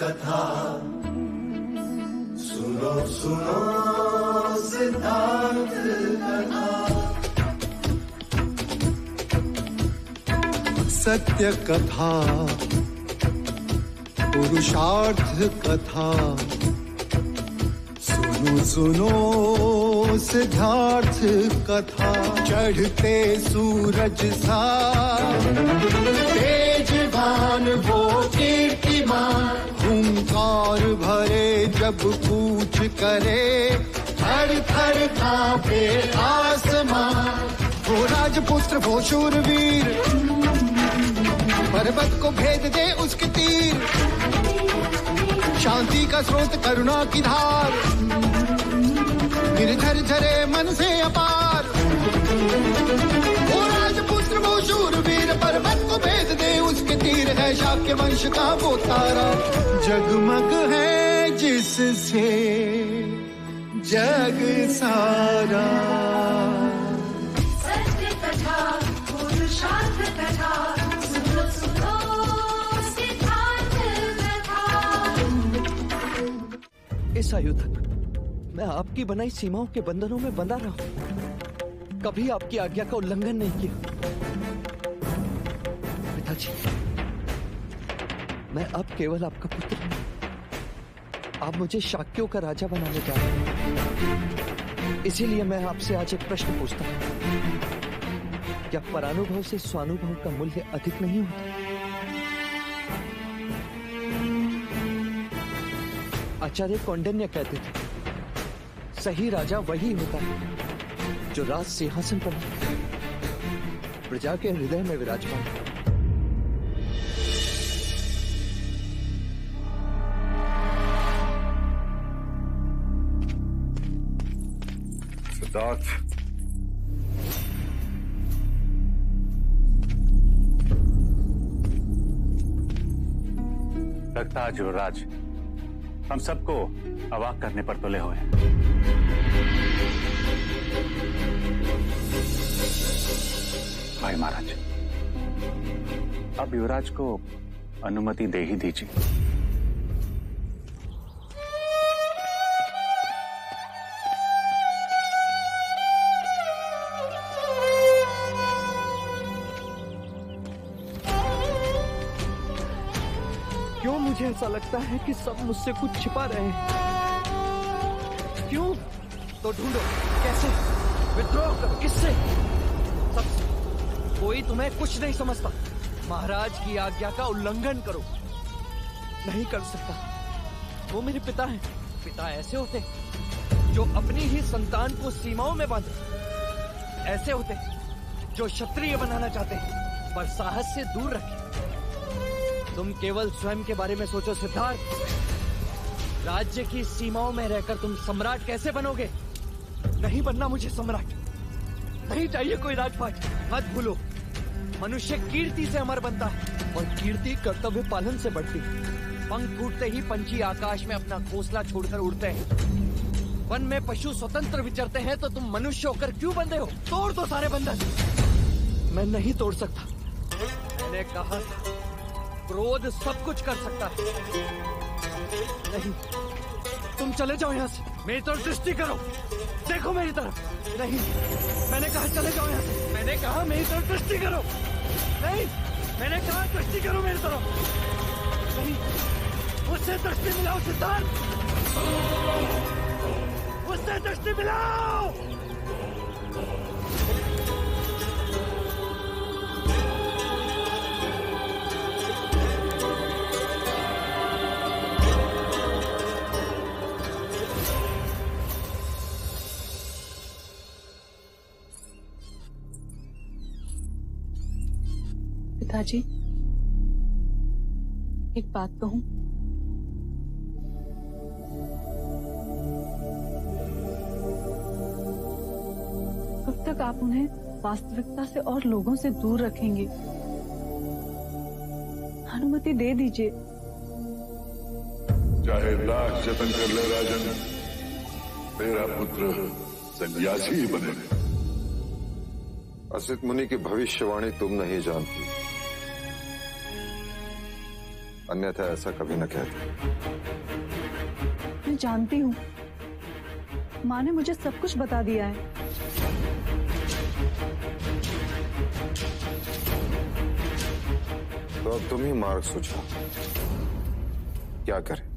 कथा सुनो सुनो सिद्धार्थ कथा। सत्य कथा पुरुषार्थ कथा सुनो सुनो सिद्धार्थ कथा। चढ़ते सूरज सा तेजवान वो कीर्तिमान, हुंकार भरे जब कूच करे, थर थर कांपे आसमान। वो राजपुत्र वो शूरवीर, पर्वत को भेद दे उसके तीर, शांति का स्रोत करुणा की धार, निर्झर झरे मन से अपार। वो राजपुत्र वो शूरवीर, पर्वत को भेद दे उसके तीर, है शाक्य वंश का वो तारा, जगमग है जिससे जग सारा। सत्य कथा पुरुषार्थ कथा सुनो सुनो सिद्धार्थ कथा। इस आयु तक मैं आपकी बनाई सीमाओं के बंधनों में बंधा रहा हूं, कभी आपकी आज्ञा का उल्लंघन नहीं किया। पिताजी, मैं अब केवल आपका पुत्र नहीं, आप मुझे शाक्यों का राजा बनाने जा रहे हैं। इसीलिए मैं आपसे आज एक प्रश्न पूछता हूं, क्या परानुभव से स्वानुभव का मूल्य अधिक नहीं होता? आचार्य कौंडिन्य कहते थे, सही राजा वही होता है जो राज सिंहासन पर प्रजा के हृदय में विराजमान। सिद्धार्थ, लगता है युवराज हम सबको अवाक करने पर तुले हुए हैं। भाई महाराज, अब युवराज को अनुमति दे ही दीजिए। क्यों मुझे ऐसा लगता है कि सब मुझसे कुछ छिपा रहे हैं? क्यों? तो ढूंढो, कैसे? विद्रोह करो, किससे? सबसे। कोई तुम्हें कुछ नहीं समझता। महाराज की आज्ञा का उल्लंघन करो। नहीं कर सकता। वो मेरे पिता हैं। पिता ऐसे होते जो अपनी ही संतान को सीमाओं में बांधे, ऐसे होते जो क्षत्रिय बनाना चाहते हैं पर साहस से दूर रखे। तुम केवल स्वयं के बारे में सोचो सिद्धार्थ। राज्य की सीमाओं में रहकर तुम सम्राट कैसे बनोगे? नहीं बनना मुझे सम्राट, नहीं चाहिए कोई राजपाट। मत भूलो, मनुष्य कीर्ति से अमर बनता है और कीर्ति कर्तव्य पालन से बढ़ती है। पंख टूटते ही पंछी आकाश में अपना घोंसला छोड़कर उड़ते हैं। वन में पशु स्वतंत्र विचरते हैं तो तुम मनुष्य होकर क्यों बंधे हो? तोड़ दो सारे बंधन। मैं नहीं तोड़ सकता। मैंने कहा क्रोध सब कुछ कर सकता है। नहीं, तुम चले जाओ यहाँ से। मेरी तरफ दृष्टि करो, देखो मेरी तरफ। नहीं, मैंने कहा चले जाओ यहाँ से। मैंने कहा मेरी तरफ दृष्टि करो। नहीं, मैंने कहा दृष्टि करो मेरी तरफ। नहीं, उससे दृष्टि मिलाओ सिद्धार्थ, उससे दृष्टि मिलाओ। पिताजी, एक बात कहूं? कब तक आप उन्हें वास्तविकता से और लोगों से दूर रखेंगे? अनुमति दे दीजिए। चाहे लाख जतन कर ले राजन, तेरा पुत्र सन्यासी ही बनेगा। असित मुनि की भविष्यवाणी तुम नहीं जानती, अन्यथा ऐसा कभी न कहते। जानती हूँ, माँ ने मुझे सब कुछ बता दिया है। तो अब तुम ही मार्ग सुझाओ, क्या करें?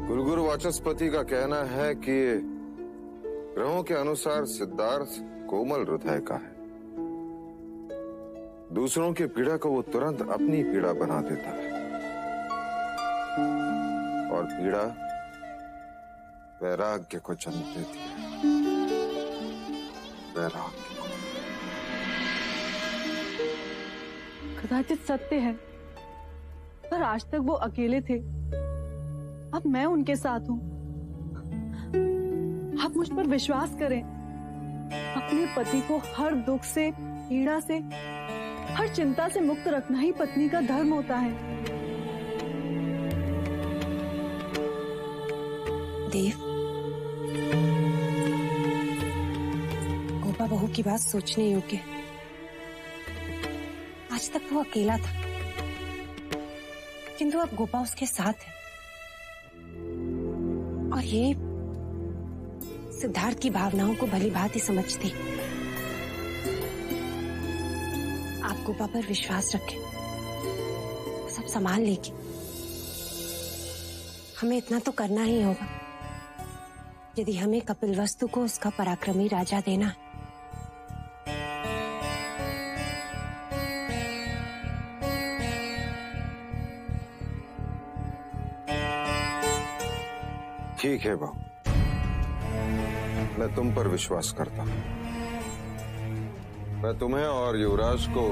कुलगुरु वाचस्पति का कहना है कि ग्रहों के अनुसार सिद्धार्थ कोमल हृदय का है। दूसरों की पीड़ा को वो तुरंत अपनी पीड़ा बना देता है, और पीड़ा वैराग्य को जन्म देती है। वैराग्य को। कदाचित सत्य है, पर आज तक वो अकेले थे, अब मैं उनके साथ हूँ। आप मुझ पर विश्वास करें। अपने पति को हर दुख से, पीड़ा से, हर चिंता से मुक्त रखना ही पत्नी का धर्म होता है। देव, गोपा बहू की बात सोचने योग्य। आज तक वो अकेला था, किंतु अब गोपा उसके साथ है। और ये सिद्धार्थ की भावनाओं को भली भांति समझती। आप गोपा पर विश्वास रखें, सब संभाल लेगी। हमें इतना तो करना ही होगा, यदि हमें कपिलवस्तु को उसका पराक्रमी राजा देना है। ठीक है बहू, मैं तुम पर विश्वास करता हूं। मैं तुम्हें और युवराज को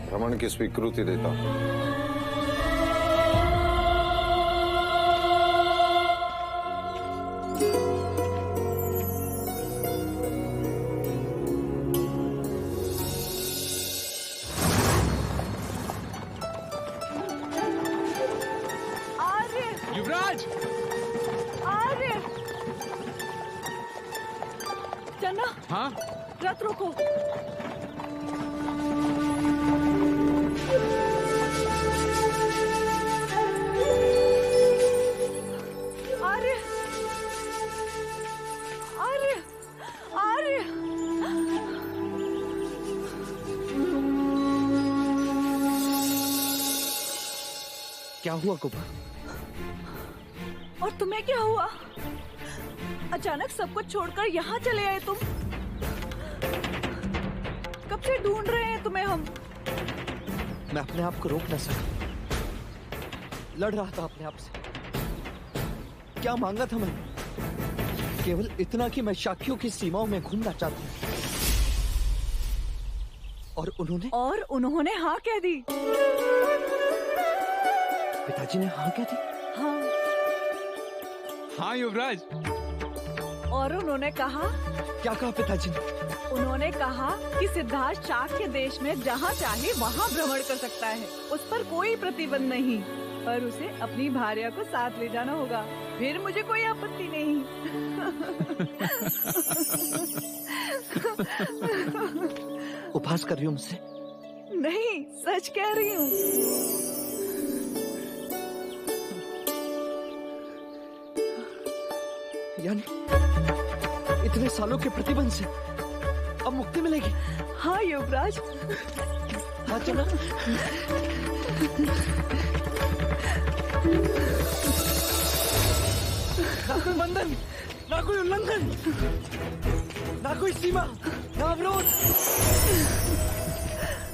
भ्रमण की स्वीकृति देता हूं। युवराज! आर्य! चन्ना! हाँ? रथ रोको। आर्य! आर्य! आर्य! क्या हुआ गोपा? और तुम्हें क्या हुआ? अचानक सब कुछ छोड़कर यहाँ चले आए तुम। कब से ढूंढ रहे हैं तुम्हें हम। मैं अपने आप को रोक न सका, लड़ रहा था अपने आप से। क्या मांगा था मैंने? केवल इतना कि मैं शाखियों की सीमाओं में घूमना चाहता हूँ। और उन्होंने हाँ कह दी। पिताजी ने हाँ कह दी? हाँ। हाँ युवराज। और उन्होंने कहा? क्या कहा पिताजी ने? उन्होंने कहा कि सिद्धार्थ शाक्य देश में जहाँ चाहे वहाँ भ्रमण कर सकता है, उस पर कोई प्रतिबंध नहीं, पर उसे अपनी भार्या को साथ ले जाना होगा। फिर मुझे कोई आपत्ति नहीं। उपहास कर रही हूँ मुझसे? नहीं, सच कह रही हूँ। यानी इतने सालों के प्रतिबंध से अब मुक्ति मिलेगी? हाँ युवराज। हाँ चलो। ना कोई बंधन, ना कोई उल्लंघन, ना कोई सीमा, ना अवरोध,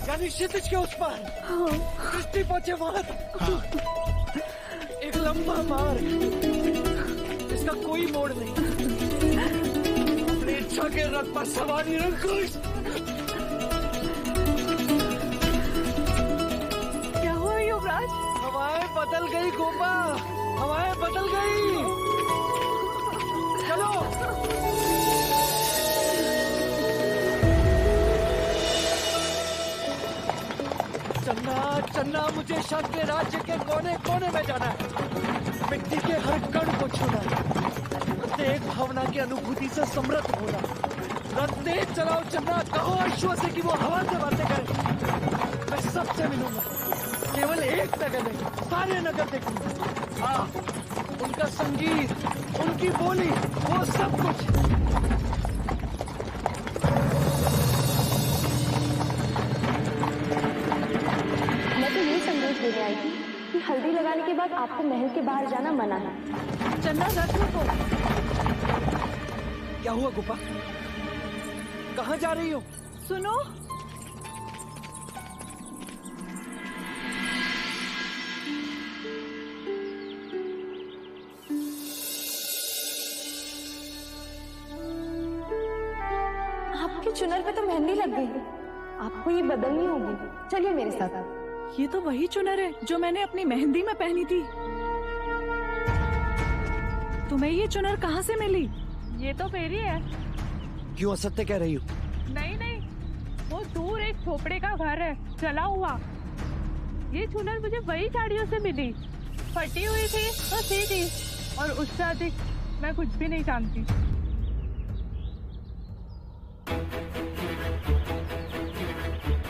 यानी क्षितिज के उस पार दृष्टि पहुंचे वहां एक लंबा मार्ग, इसका कोई मोड़ नहीं। अपनी इच्छा के रथ पर सवार निरंकुश। क्या हुआ युवराज? हवाएं बदल गई गोपा, हवाएं बदल गई। चलो। चन्ना, चन्ना, मुझे शाक्य राज्य के कोने कोने में जाना है। मिट्टी के हर कण को छूना है, प्रत्येक भावना की अनुभूति से समृद्ध होना। रथ तेज चलाओ चन्ना, कहो अश्व से कि वो हवा से बातें करे। मैं सबसे मिलूंगा, केवल एक नगर नहीं, सारे नगर देखूंगा। उनका संगीत, उनकी बोली, वो सब कुछ। मैं तो ये संदेश देने आई थी कि हल्दी लगाने के बाद आपको महल के बाहर जाना मना है। चन्ना रख लो को। क्या हुआ गोपा? कहाँ जा रही हो? सुनो, आपके चुनर पे तो मेहंदी लग गई है, आपको ये बदलनी होगी। चलिए मेरे साथ। ये तो वही चुनर है जो मैंने अपनी मेहंदी में पहनी थी। तुम्हें ये चुनर कहाँ से मिली? ये तो मेरी है। क्यों असत्य कह रही हो? नहीं नहीं, वो दूर एक झोपड़े का घर है, जला हुआ। ये चुनर मुझे वही साड़ियों से मिली, फटी हुई थी तो सी थी, और उससे अधिक मैं कुछ भी नहीं जानती।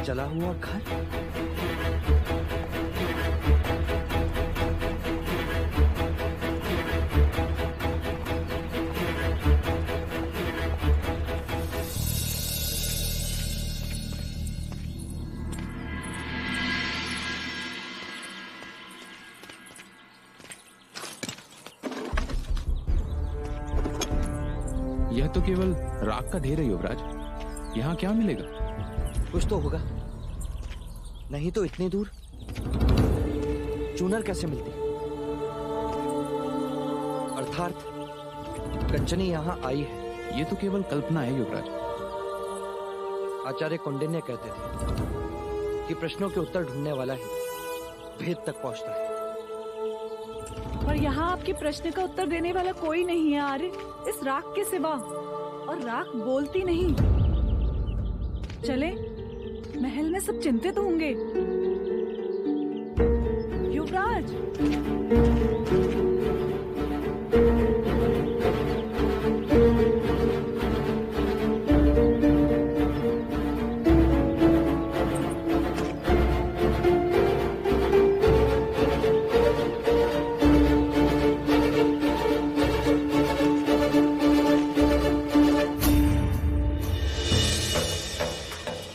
जला हुआ घर? यह तो केवल राख का ढेर है युवराज, यहाँ क्या मिलेगा? कुछ तो होगा, नहीं तो इतनी दूर चूनर कैसे मिलती? अर्थात कंचनी यहाँ आई है। ये तो केवल कल्पना है युवराज। आचार्य कौंडिन्य कहते थे कि प्रश्नों के उत्तर ढूंढने वाला ही भेद तक पहुंचता है। पर यहाँ आपके प्रश्न का उत्तर देने वाला कोई नहीं है आर्य, इस राख के सिवा। और राख बोलती नहीं। चले, महल में सब चिंतित होंगे। युवराज,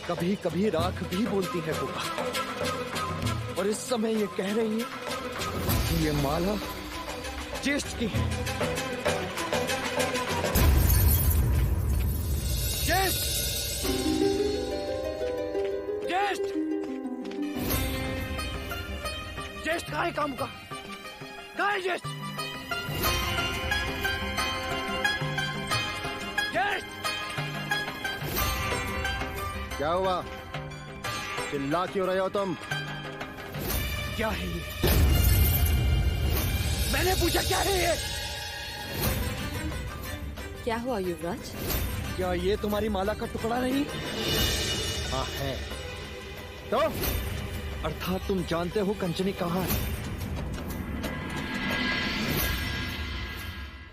कभी कभी राख भी बोलती है गोपा, और इस समय ये कह रही है कि ये माला ज्येष्ठ की है। ज्येष्ठ! ज्येष्ठ! ज्येष्ठ कहाँ है? काम का कहाँ है ज्येष्ठ? ज्येष्ठ! क्या हुआ? चिल्ला क्यों रहे हो तुम? क्या है ये? मैंने पूछा क्या है ये? क्या हुआ युवराज? क्या ये तुम्हारी माला का टुकड़ा नहीं? हाँ है। तो अर्थात तुम जानते हो कंचनी कहाँ है?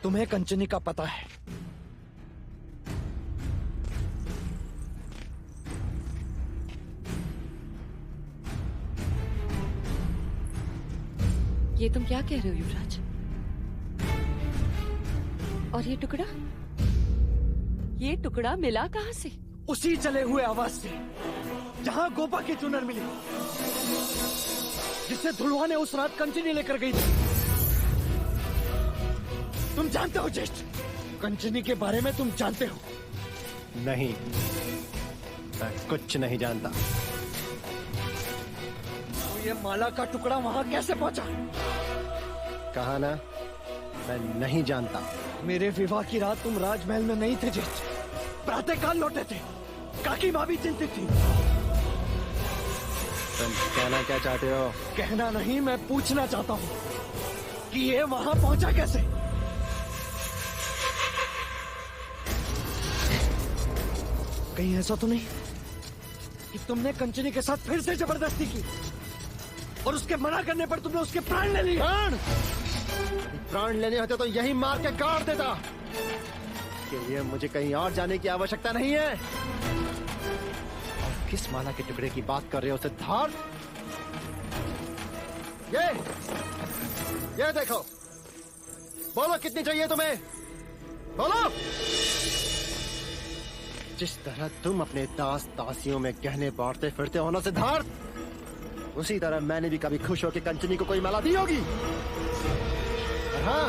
तुम्हें कंचनी का पता है? ये तुम क्या कह रहे हो युवराज? और ये टुकड़ा मिला कहाँ से? उसी जले हुए आवाज से जहां गोपा की चुनर मिली, जिसे धुलवा ने उस रात कंचनी लेकर गई थी। तुम जानते हो ज्येष्ठ, कंचनी के बारे में तुम जानते हो? नहीं, मैं कुछ नहीं जानता। तो ये माला का टुकड़ा वहां कैसे पहुंचा? कहा ना, मैं नहीं जानता। मेरे विवाह की रात तुम राजमहल में नहीं थे ज्येष्ठ, प्रातःकाल लौटे थे। काकी माँ भी चिंतित थी। तुम कहना क्या चाहते हो? कहना नहीं, मैं पूछना चाहता हूँ कि ये वहां पहुंचा कैसे? कहीं ऐसा तो नहीं कि तुमने कंचनी के साथ फिर से जबरदस्ती की और उसके मना करने पर तुमने उसके प्राण ले लिए? प्राण लेने होते तो यही मार के काट देता। के लिए मुझे कहीं और जाने की आवश्यकता नहीं है। और किस माला के टुकड़े की बात कर रहे हो सिद्धार्थ? ये देखो, बोलो कितनी चाहिए तुम्हें? बोलो। जिस तरह तुम अपने दास दासियों में गहने बांटते फिरते हो ना सिद्धार्थ, उसी तरह मैंने भी कभी खुश होकर कंचनी को कोई माला दी होगी। और हाँ,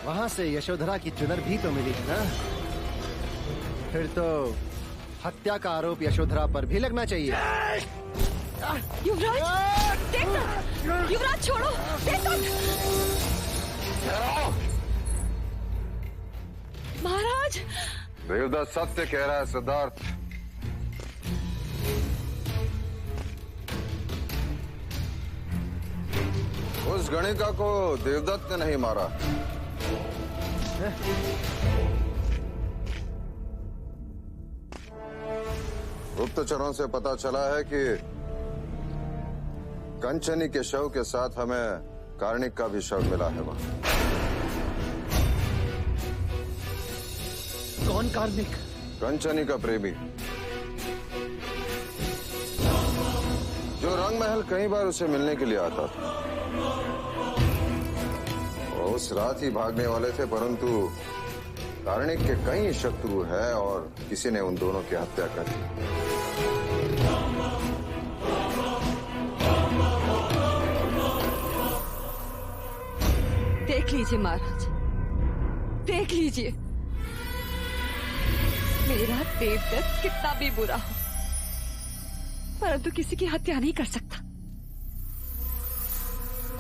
वहां से यशोधरा की चुनर भी तो मिली है ना। फिर तो हत्या का आरोप यशोधरा पर भी लगना चाहिए। युवराज, देखना! युवराज छोड़ो, देखो! महाराज! देवदत्त सत्य कह रहा है सिद्धार्थ। उस गणिका को देवदत्त ने नहीं मारा। गुप्तचरों से पता चला है कि कंचनी के शव के साथ हमें कार्णिक का भी शव मिला है वहां। कौन कार्णिक? कंचनी का प्रेमी, जो रंग महल कई बार उसे मिलने के लिए आता था। और उस रात ही भागने वाले थे, परंतु कार्णिक के कई शत्रु है और किसी ने उन दोनों की हत्या कर दी। देख लीजिए महाराज, देख लीजिए, मेरा देवदत्त कितना भी बुरा हो, परंतु किसी की हत्या नहीं कर सकता।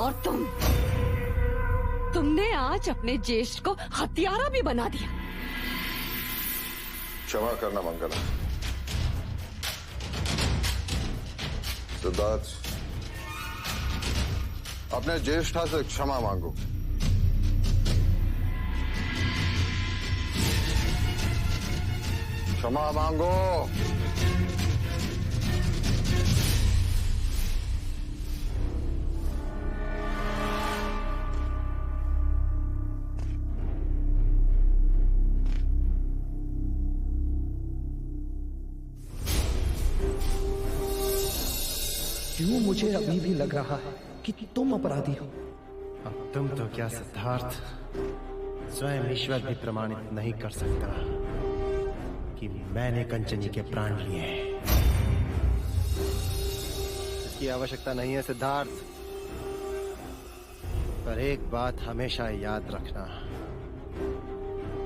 और तुमने आज अपने ज्येष्ठ को हत्यारा भी बना दिया। क्षमा करना मंगला। सिद्धार्थ, अपने ज्येष्ठा से क्षमा मांगो। क्षमा मांगो। क्यों मुझे अभी भी लग रहा है कि तुम अपराधी हो? अब तुम तो क्या सिद्धार्थ, स्वयं ईश्वर भी प्रमाणित नहीं कर सकता कि मैंने कंचनी के प्राण लिए हैं। इसकी आवश्यकता नहीं है सिद्धार्थ, पर एक बात हमेशा याद रखना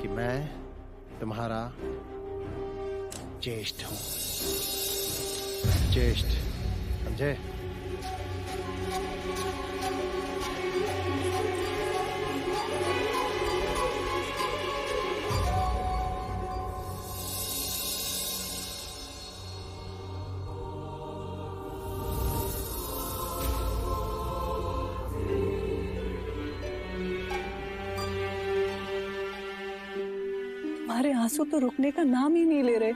कि मैं तुम्हारा ज्येष्ठ हूं। ज्येष्ठ, समझे? तुम्हारे आंसू तो रुकने का नाम ही नहीं ले रहे।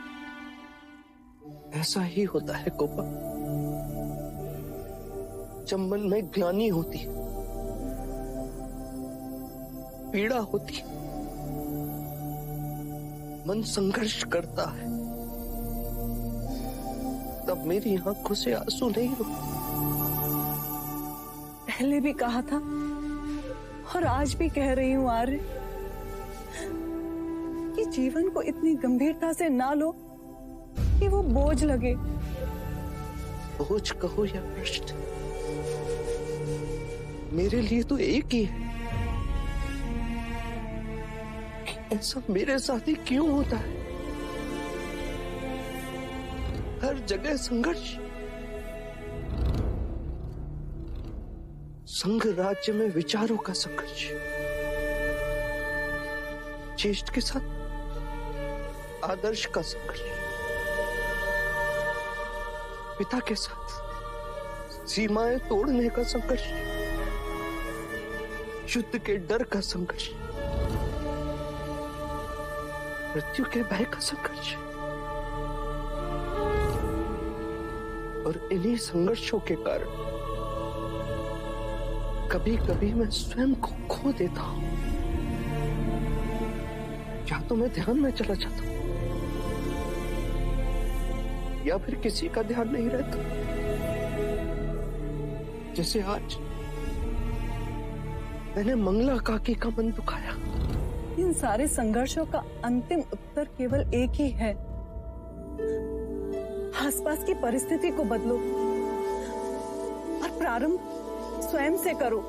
ऐसा ही होता है कोपा, जब मन में ग्लानि होती, पीड़ा होती, मन संघर्ष करता है, तब मेरी आंखों से आंसू नहीं रुकते। पहले भी कहा था और आज भी कह रही हूँ आर्य कि जीवन को इतनी गंभीरता से ना लो कि वो बोझ लगे। बोझ कहो या कष्ट, मेरे लिए तो एक ही है। ऐसा मेरे साथ ही क्यों होता है? हर जगह संघर्ष, संघ राज्य में विचारों का संघर्ष, ज्येष्ठ के साथ आदर्श का संघर्ष, पिता के साथ सीमाएं तोड़ने का संघर्ष, युद्ध के डर का संघर्ष, मृत्यु के भय का संघर्ष। और इन्हीं संघर्षों के कारण कभी कभी मैं स्वयं को खो देता हूं, या तो मैं ध्यान में चला जाता हूं, या फिर किसी का ध्यान नहीं रहता। जैसे आज मैंने मंगला काकी का मन दुखाया। इन सारे संघर्षों का अंतिम उत्तर केवल एक ही है। आसपास की परिस्थिति को बदलो और प्रारंभ स्वयं से करो।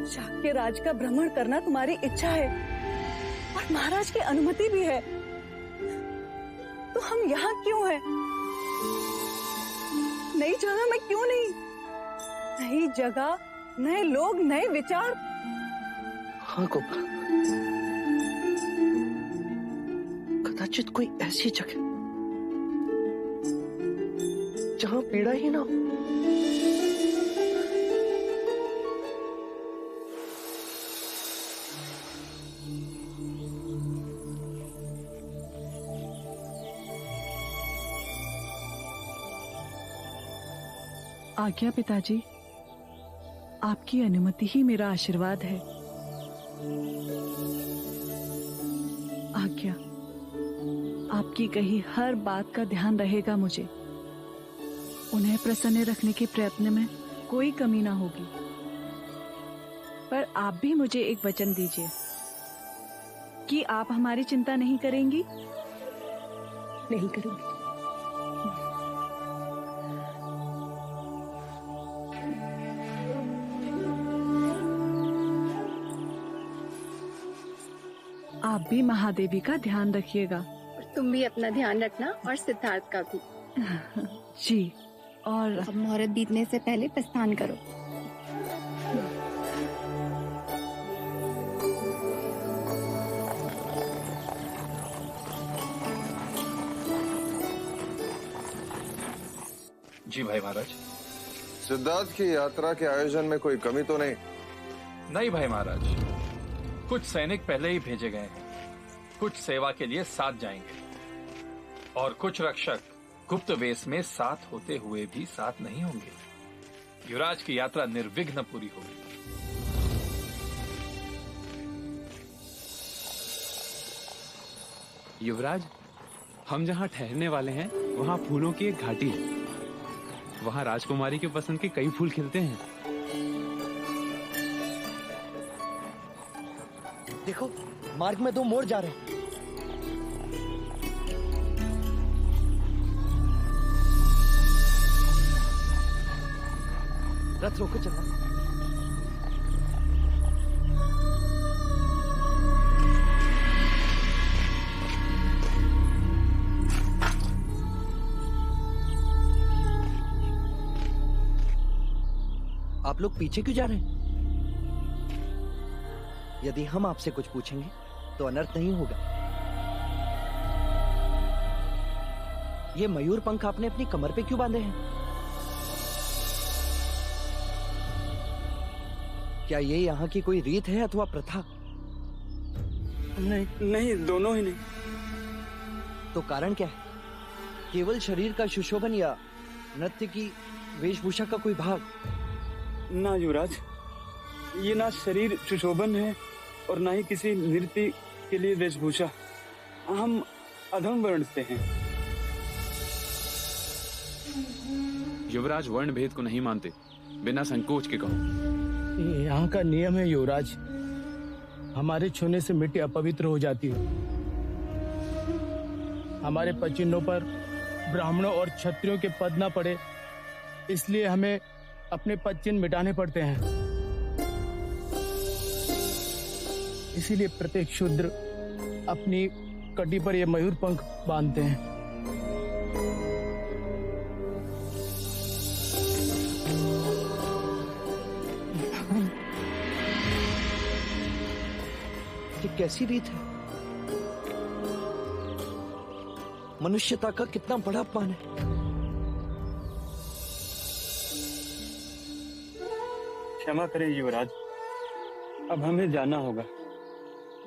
शाक्य राज का भ्रमण करना तुम्हारी इच्छा है और महाराज की अनुमति भी है, तो हम यहाँ क्यों हैं? नई जगह में क्यों नहीं? नई जगह, नए लोग, नए विचार। हाँ गोपा, कदाचित कोई ऐसी जगह जहां पीड़ा ही ना हो। आज्ञा पिताजी, आपकी अनुमति ही मेरा आशीर्वाद है। आज्ञा, आपकी कही हर बात का ध्यान रहेगा मुझे। उन्हें प्रसन्न रखने के प्रयत्न में कोई कमी ना होगी। पर आप भी मुझे एक वचन दीजिए कि आप हमारी चिंता नहीं करेंगी। नहीं करूंगी। आप भी महादेवी का ध्यान रखिएगा। तुम भी अपना ध्यान रखना और सिद्धार्थ का भी। जी। और अब मुहूर्त बीतने से पहले प्रस्थान करो। जी भाई महाराज। सिद्धार्थ की यात्रा के आयोजन में कोई कमी तो नहीं? नहीं भाई महाराज, कुछ सैनिक पहले ही भेजे गए हैं, कुछ सेवा के लिए साथ जाएंगे और कुछ रक्षक गुप्त वेश में साथ होते हुए भी साथ नहीं होंगे। युवराज की यात्रा निर्विघ्न पूरी होगी। युवराज, हम जहाँ ठहरने वाले हैं वहाँ फूलों की एक घाटी है। वहाँ राजकुमारी के पसंद के कई फूल खिलते हैं। देखो, मार्ग में दो मोड़ जा रहे हैं। रथ रोको चलना। आप लोग पीछे क्यों जा रहे हैं? यदि हम आपसे कुछ पूछेंगे तो अनर्थ नहीं होगा। ये मयूर पंख आपने अपनी कमर पे क्यों बांधे हैं? क्या ये यहाँ की कोई रीत है अथवा प्रथा? नहीं, दोनों ही नहीं। तो कारण क्या है? केवल शरीर का सुशोभन या नृत्य की वेशभूषा का कोई भाग? ना युवराज, ये ना शरीर सुशोभन है और ना ही किसी नृत्य के लिए वेशभूषा। हम अधम वर्ण से हैं। युवराज वर्ण भेद को नहीं मानते, बिना संकोच के कहो। यहाँ का नियम है युवराज, हमारे छूने से मिट्टी अपवित्र हो जाती है। हमारे पचिन्हों पर ब्राह्मणों और क्षत्रियों के पद न पड़े, इसलिए हमें अपने पद चिन्ह मिटाने पड़ते हैं। इसीलिए प्रत्येक शूद्र अपनी कटी पर ये मयूर पंख बांधते हैं। ये कैसी रीत है? मनुष्यता का कितना बड़ा अपमान है। क्षमा करें युवराज, अब हमें जाना होगा,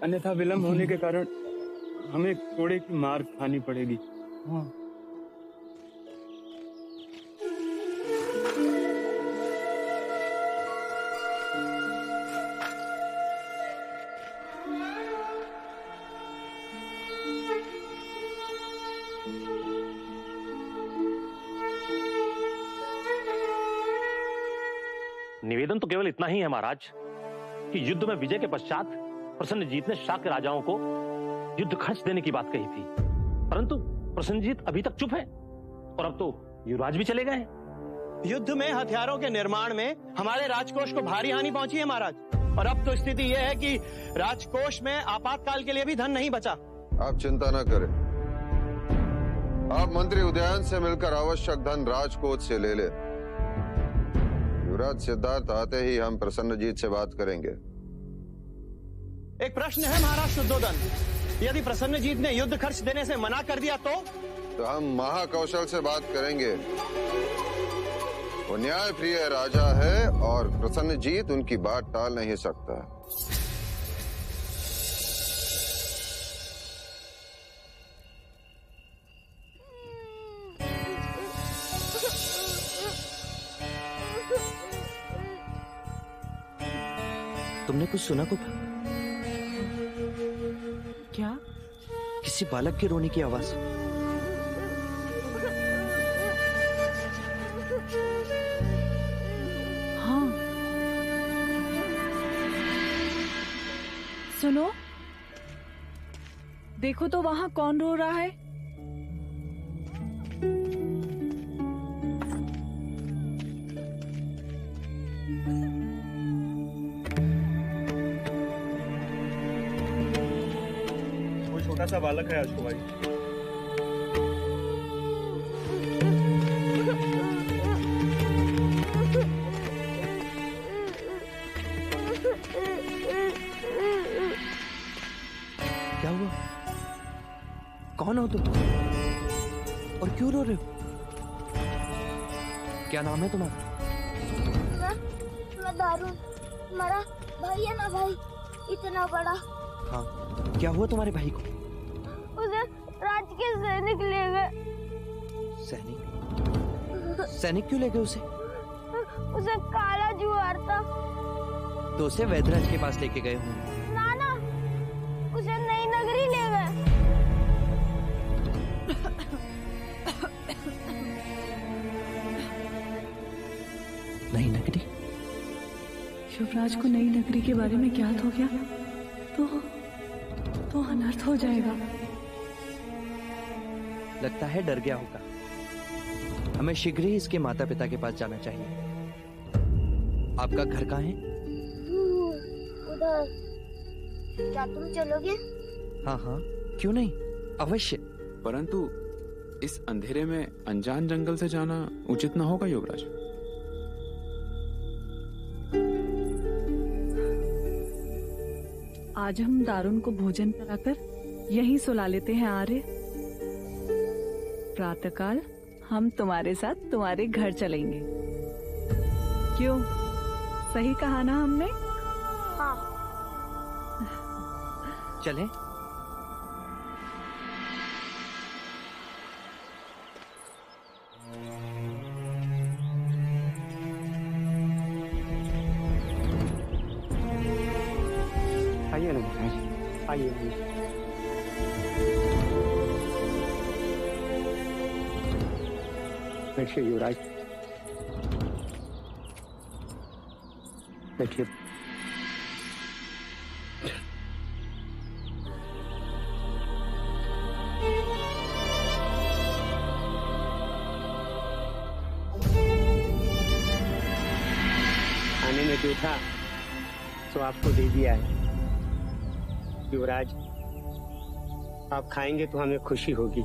अन्यथा विलंब होने के कारण हमें कोड़े की मार खानी पड़ेगी। निवेदन तो केवल इतना ही है महाराज कि युद्ध में विजय के पश्चात प्रसन्नजीत ने शाक्य राजाओं को युद्ध खर्च देने की बात कही थी, परंतु प्रसन्नजीत अभी तक चुप है और अब तो युवराज भी चले गए। युद्ध में हथियारों के निर्माण में हमारे राजकोष को भारी हानि पहुंची है महाराज, और अब तो स्थिति यह है कि राजकोष में आपातकाल के लिए भी धन नहीं बचा। आप चिंता न करें, आप मंत्री उदयन से मिलकर आवश्यक धन राजकोष से ले ले। युवराज सिद्धार्थ आते ही हम प्रसन्नजीत से बात करेंगे। एक प्रश्न है महाराज शुद्धोधन, यदि प्रसन्नजीत ने युद्ध खर्च देने से मना कर दिया तो हम महाकौशल से बात करेंगे। वो न्याय प्रिय राजा है और प्रसन्नजीत उनकी बात टाल नहीं सकता। तुमने कुछ सुना को? क्या? किसी बालक के रोने की आवाज। हाँ, सुनो, देखो तो वहां कौन रो रहा है। छोटा सा बालक है अशोक भाई। क्या हुआ? कौन हो तुम और क्यों रो रहे हो? क्या नाम है तुम्हारा? मैं दारुण, हमारा भाई है ना भाई, इतना बड़ा। हाँ, क्या हुआ तुम्हारे भाई को? उसे राज के सैनिक ले गए। सैनिक? सैनिक क्यों ले गए उसे? उसे काला जुआर था। तो उसे वैदराज के पास लेके गए होंगे। ना ना, उसे नई नगरी ले गए। नई नगरी? युवराज को नई नगरी के बारे में ज्ञात हो गया तो अनर्थ हो जाएगा। लगता है डर गया होगा। हमें शीघ्र ही इसके माता पिता के पास जाना चाहिए। आपका घर कहाँ है? उधर। क्या तुम चलोगे? हाँ हाँ, क्यों नहीं, अवश्य। परंतु इस अंधेरे में अनजान जंगल से जाना उचित न होगा युवराज। आज हम दारुण को भोजन कराकर यहीं सुला लेते हैं आर्य। प्रातःकाल हम तुम्हारे साथ तुम्हारे घर चलेंगे। क्यों, सही कहा ना हमने? हाँ। चलें? आइए ना महाराज, आइए। बैठिए युवराज, बैठिए। खाने में जो था तो आपको दे दिया है युवराज। आप खाएंगे तो हमें खुशी होगी।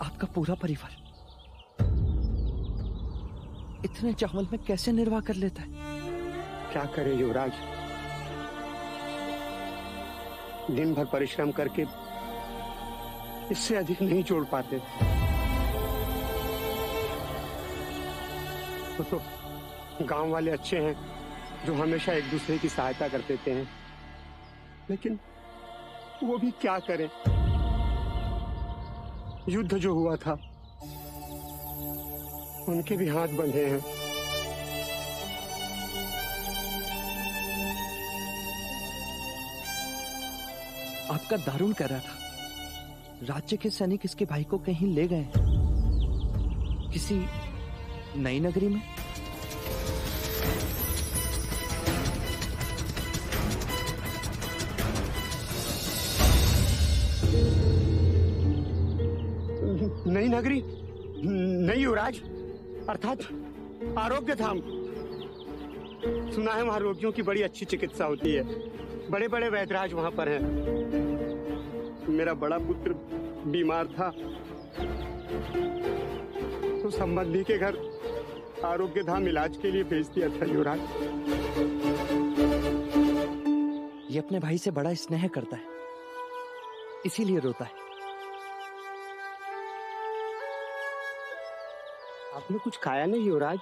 आपका पूरा परिवार इतने चावल में कैसे निर्वाह कर लेता है? क्या करें युवराज, दिन भर परिश्रम करके इससे अधिक नहीं जोड़ पाते। तो गांव वाले अच्छे हैं जो हमेशा एक दूसरे की सहायता कर देते हैं, लेकिन वो भी क्या करें। युद्ध जो हुआ था उनके भी हाथ बंधे हैं। आपका दारुण कर रहा था। राज्य के सैनिक इसके भाई को कहीं ले गए हैं, किसी नई नगरी में। नई नगरी? नहीं युवराज, अर्थात आरोग्य धाम। सुना है वहां रोगियों की बड़ी अच्छी चिकित्सा होती है। बड़े बड़े वैद्यराज वहां पर हैं। मेरा बड़ा पुत्र बीमार था तो संबंधी के घर आरोग्य धाम इलाज के लिए भेज दिया था युवराज। ये अपने भाई से बड़ा स्नेह करता है, इसीलिए रोता है। आपने कुछ खाया नहीं युवराज?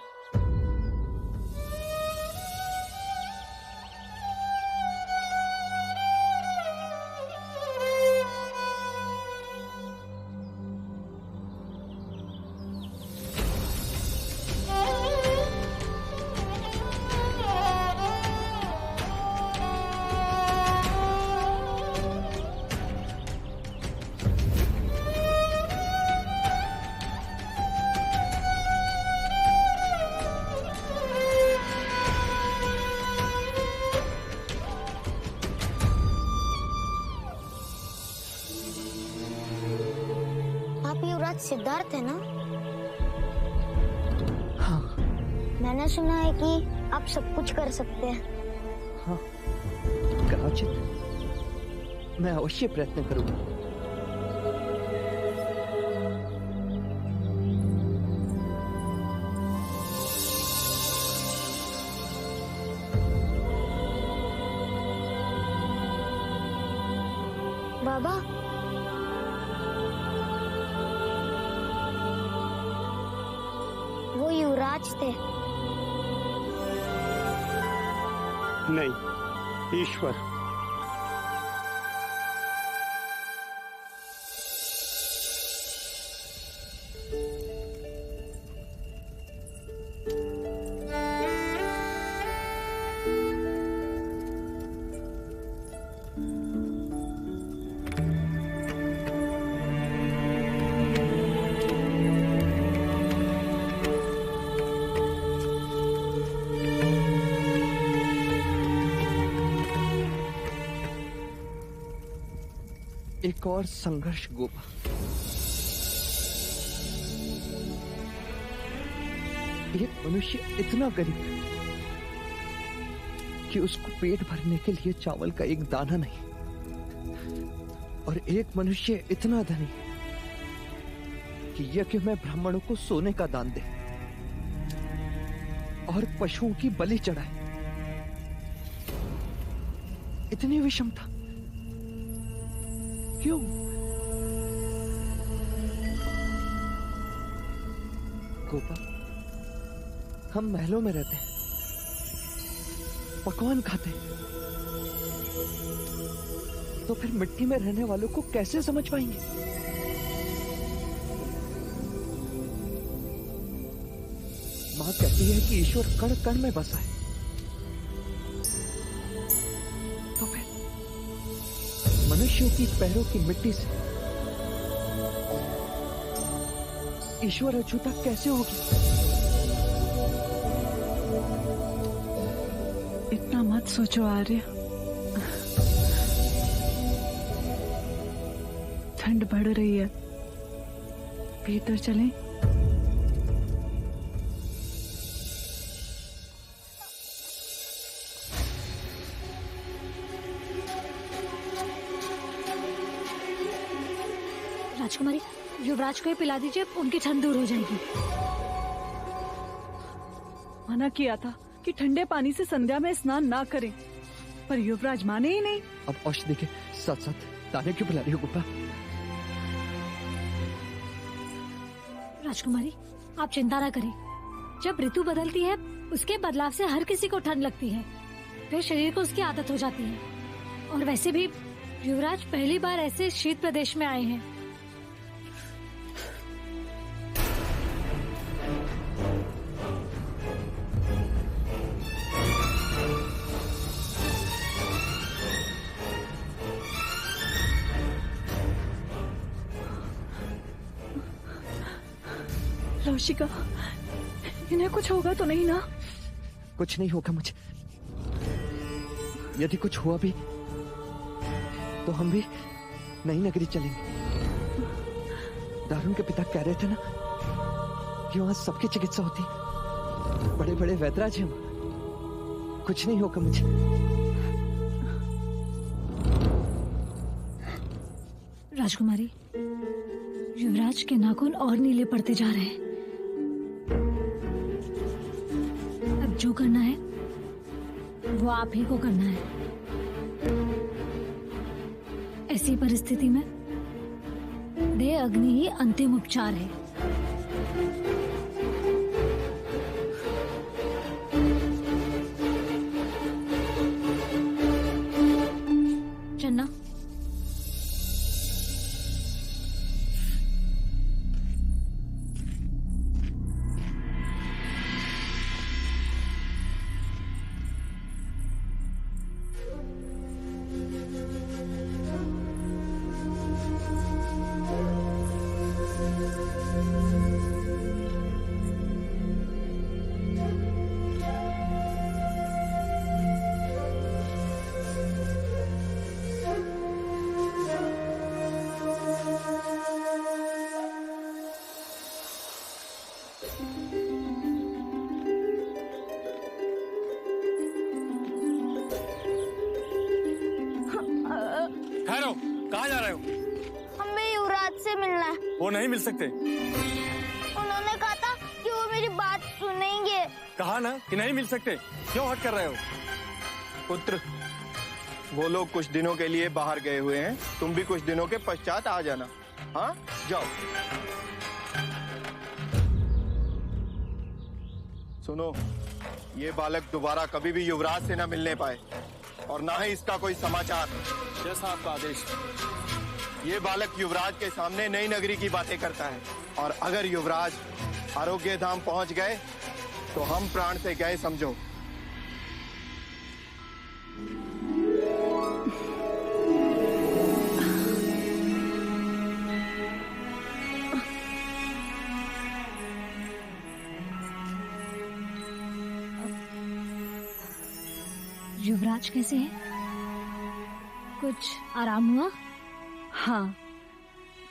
सिद्धार्थ है ना? हाँ। मैंने सुना है कि आप सब कुछ कर सकते हैं। हाँ, कदाचित मैं अवश्य प्रयत्न करूंगा। बाबा, वो युवराज थे। नहीं, ईश्वर। एक और संघर्ष गोपा। एक मनुष्य इतना गरीब कि उसको पेट भरने के लिए चावल का एक दाना नहीं, और एक मनुष्य इतना धनी कि यज्ञ में ब्राह्मणों को सोने का दान दे और पशुओं की बलि चढ़ाए। इतनी विषमता क्यों? गोपा, हम महलों में रहते हैं, पकवान खाते हैं, तो फिर मिट्टी में रहने वालों को कैसे समझ पाएंगे? मां कहती है कि ईश्वर कण कण में बसा है, तो फिर मनुष्यों की पैरों की मिट्टी से ईश्वर अछूता कैसे होगी? इतना मत सोचो आर्य, ठंड बढ़ रही है, भीतर चलें? राजकुमारी, युवराज को ही पिला दीजिए, उनकी ठंड दूर हो जाएगी। मना किया था कि ठंडे पानी से संध्या में स्नान ना करें, पर युवराज माने ही नहीं। अब औषधि के साथ साथ दाने क्यों पिला रही हो गोपा? राजकुमारी, आप चिंता ना करें। जब ऋतु बदलती है, उसके बदलाव से हर किसी को ठंड लगती है, फिर शरीर को उसकी आदत हो जाती है। और वैसे भी युवराज पहली बार ऐसे शीत प्रदेश में आए हैं। लौशिका, इन्हें कुछ होगा तो नहीं ना? कुछ नहीं होगा मुझे। यदि कुछ हुआ भी तो हम भी नई नगरी चलेंगे। दारुण के पिता कह रहे थे ना कि वहां सबकी चिकित्सा होती, बड़े बड़े वैद्यराज हैं। कुछ नहीं होगा मुझे। राजकुमारी, युवराज के नाखून और नीले पड़ते जा रहे हैं। अब जो करना है वो आप ही को करना है। ऐसी परिस्थिति में देह अग्नि ही अंतिम उपचार है। चन्ना, ठहरो, कहाँ जा रहे हो? हमें युवराज से मिलना है। वो नहीं मिल सकते। उन्होंने कहा था कि वो मेरी बात सुनेंगे। कहा ना कि नहीं मिल सकते, क्यों हट कर रहे हो? पुत्र, वो लोग कुछ दिनों के लिए बाहर गए हुए हैं, तुम भी कुछ दिनों के पश्चात आ जाना। हाँ, जाओ। सुनो, ये बालक दोबारा कभी भी युवराज से न मिलने पाए और ना ही इसका कोई समाचार। जैसा आपका आदेश। ये बालक युवराज के सामने नई नगरी की बातें करता है और अगर युवराज आरोग्य धाम पहुंच गए तो हम प्राण से गए समझो। युवराज कैसे है? कुछ आराम हुआ? हाँ,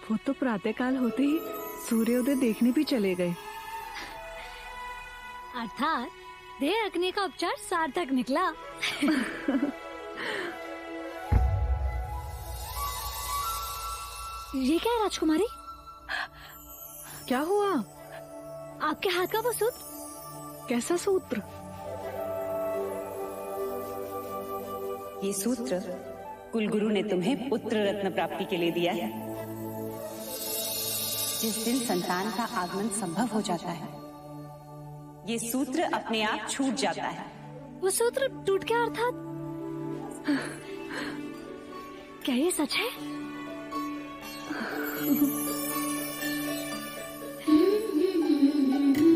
वो तो प्रातःकाल होते ही सूर्योदय देखने भी चले गए। अर्थात देह अग्नि का उपचार सार्थक निकला। ये क्या है राजकुमारी? क्या हुआ? आपके हाथ का वो सूत्र? कैसा सूत्र? ये सूत्र कुलगुरु ने तुम्हें पुत्र रत्न प्राप्ति के लिए दिया है। जिस दिन संतान का आगमन संभव हो जाता है, ये सूत्र अपने आप छूट जाता है। वो सूत्र टूट गया अर्थात? क्या ये सच है?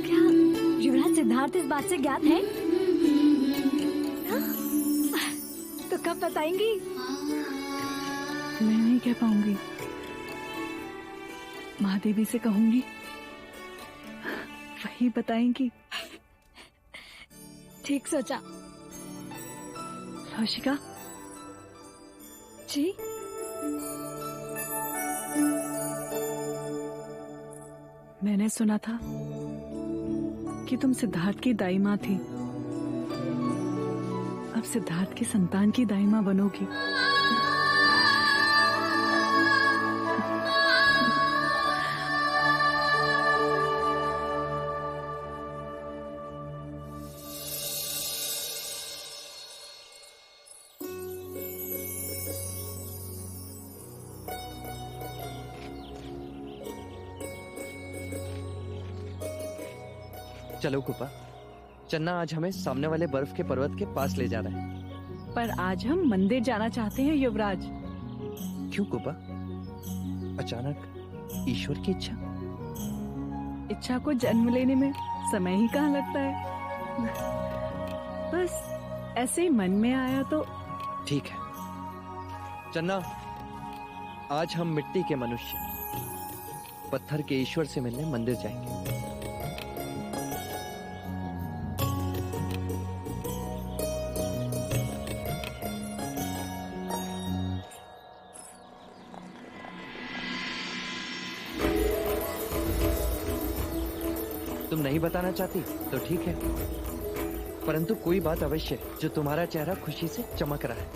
क्या युवराज सिद्धार्थ इस बात से ज्ञात है? तो कब बताएंगी? मैं नहीं कह पाऊंगी। महादेवी से कहूंगी, वही बताएंगी। ठीक सोचा। लौशिका जी, मैंने सुना था कि तुम सिद्धार्थ की दाई माँ थी। अब सिद्धार्थ की संतान की दाई माँ बनोगी। चलो कुपा, चन्ना आज हमें सामने वाले बर्फ के पर्वत के पास ले जा रहा है। पर आज हम मंदिर जाना चाहते हैं युवराज। क्यों कुपा? अचानक ईश्वर की इच्छा? इच्छा को जन्म लेने में समय ही कहाँ लगता है। बस ऐसे ही मन में आया तो। ठीक है चन्ना, आज हम मिट्टी के मनुष्य पत्थर के ईश्वर से मिलने मंदिर जाएंगे। तुम नहीं बताना चाहती तो ठीक है, परंतु कोई बात अवश्य है जो तुम्हारा चेहरा खुशी से चमक रहा है।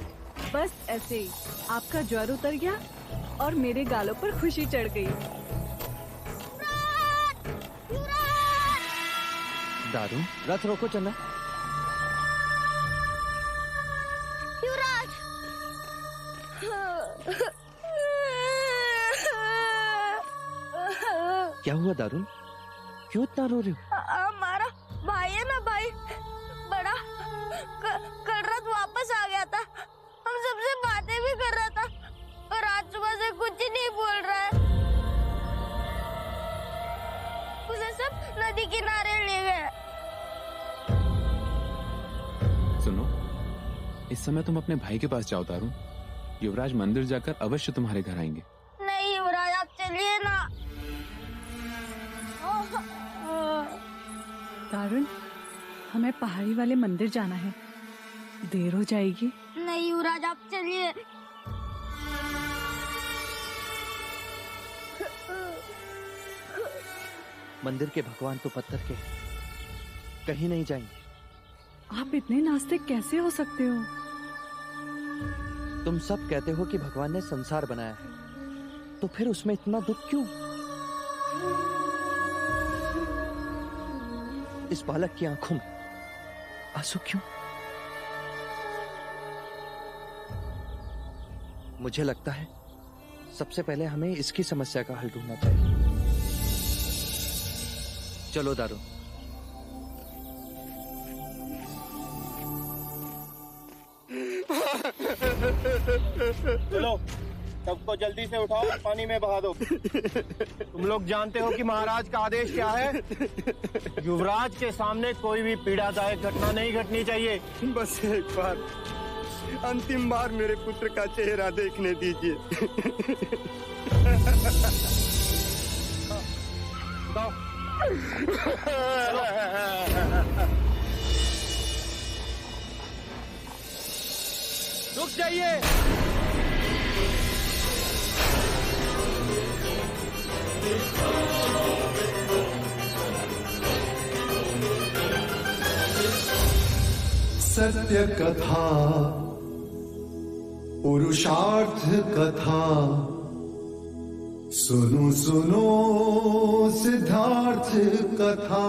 बस ऐसे ही आपका ज्वर उतर गया और मेरे गालों पर खुशी चढ़ गई। दारू, रथ रोको चन्ना। युवराज! क्या हुआ दारू? क्यों इतना रो रही हो? हमारा भाई है ना, भाई बड़ा कल रात वापस आ गया था। हम सबसे बातें भी कर रहा था और आज सुबह से कुछ ही नहीं बोल रहा है। उसे सब नदी किनारे ले गए। सुनो, इस समय तुम अपने भाई के पास जाओ तारू। युवराज मंदिर जाकर अवश्य तुम्हारे घर आएंगे। नहीं युवराज, आप चलिए ना। तारुण, हमें पहाड़ी वाले मंदिर जाना है, देर हो जाएगी। नहीं युवराज, आप चलिए। मंदिर के भगवान तो पत्थर के कहीं नहीं जाएंगे। आप इतने नास्तिक कैसे हो सकते हो? तुम सब कहते हो कि भगवान ने संसार बनाया है, तो फिर उसमें इतना दुख क्यों? इस बालक की आंखों में आंसू क्यों? मुझे लगता है सबसे पहले हमें इसकी समस्या का हल ढूंढना चाहिए। चलो दारू। चलो, सबको जल्दी से उठाओ, पानी में बहा दो। तुम लोग जानते हो कि महाराज का आदेश क्या है? युवराज के सामने कोई भी पीड़ादायक घटना नहीं घटनी चाहिए। बस एक बार, अंतिम बार मेरे पुत्र का चेहरा देखने दीजिए। रुक जाइए। सत्य कथा, पुरुषार्थ कथा, सुनो सुनो सिद्धार्थ कथा।